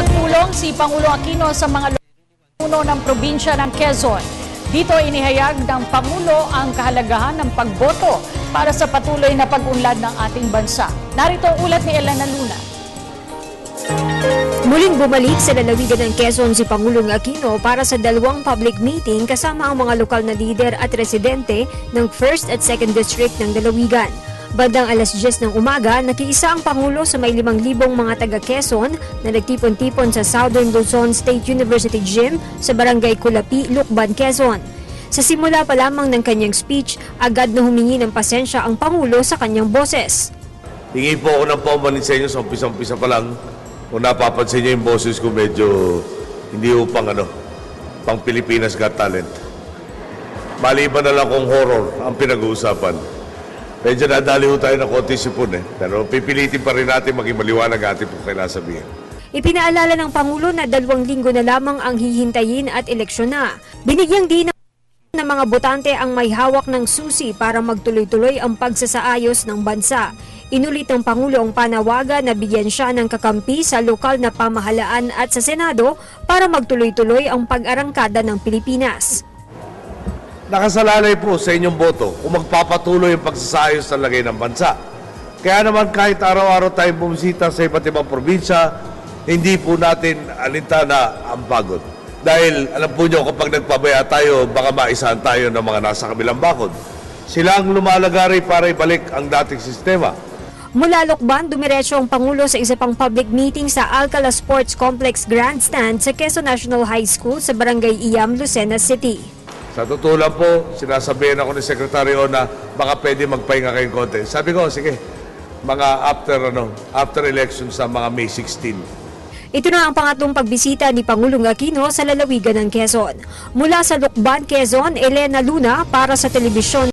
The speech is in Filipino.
Nakipagpulong si Pangulo Aquino sa mga puno ng probinsya ng Quezon. Dito inihayag ng Pangulo ang kahalagahan ng pagboto para sa patuloy na pag-unlad ng ating bansa. Narito ang ulat ni Elena Luna. Muling bumalik sa lalawigan ng Quezon si Pangulong Aquino para sa dalawang public meeting kasama ang mga lokal na lider at residente ng 1st at 2nd District ng Dalawigan. Bandang alas 10 ng umaga, nakiisa ang Pangulo sa may 5,000 mga taga-Quezon na nagtipon-tipon sa Southern Luzon State University Gym sa Barangay Culapi, Lucban, Quezon. Sa simula pa lamang ng kanyang speech, agad na humingi ng pasensya ang Pangulo sa kanyang boses. Hingi po ako ng paumanhin sa inyo sa umpisa-umpisa pa lang. Kung napapansin niyo yung boses ko, medyo hindi po pang Pilipinas Got Talent. Maliban na lang kung horror ang pinag-uusapan. Medyo nadali ho tayo ng konti sipon pero pipilitin pa rin natin maging maliwanag ating po kailangan sabihin. Ipinaalala ng Pangulo na 2 linggo na lamang ang hihintayin at eleksyon na. Binigyang din ng mga botante ang may hawak ng susi para magtuloy-tuloy ang pagsasaayos ng bansa. Inulit ng Pangulo ang panawagan na bigyan siya ng kakampi sa lokal na pamahalaan at sa Senado para magtuloy-tuloy ang pag-arangkada ng Pilipinas. Nakasalalay po sa inyong boto kung magpapatuloy ang pagsasayos ng lagay ng bansa. Kaya naman kahit araw-araw tayong bumisita sa iba't ibang probinsya, hindi po natin alintana ang pagod. Dahil alam po nyo, kapag nagpabaya tayo, baka maisahan tayo ng mga nasa kabilang bakod. Sila ang lumalagari para ibalik ang dating sistema. Mula Lucban, dumiretso ang Pangulo sa isa pang public meeting sa Alcala Sports Complex Grandstand sa Quezon National High School sa Barangay Iyam, Lucena City. Sa totoo lang po, sinasabihan ako ni Secretary O na baka pwede magpahinga kayong konti. Sabi ko, sige, mga after election sa mga May 16. Ito na ang pangatlong pagbisita ni Pangulong Aquino sa lalawigan ng Quezon. Mula sa Lucban, Quezon, Elena Luna para sa Telebisyon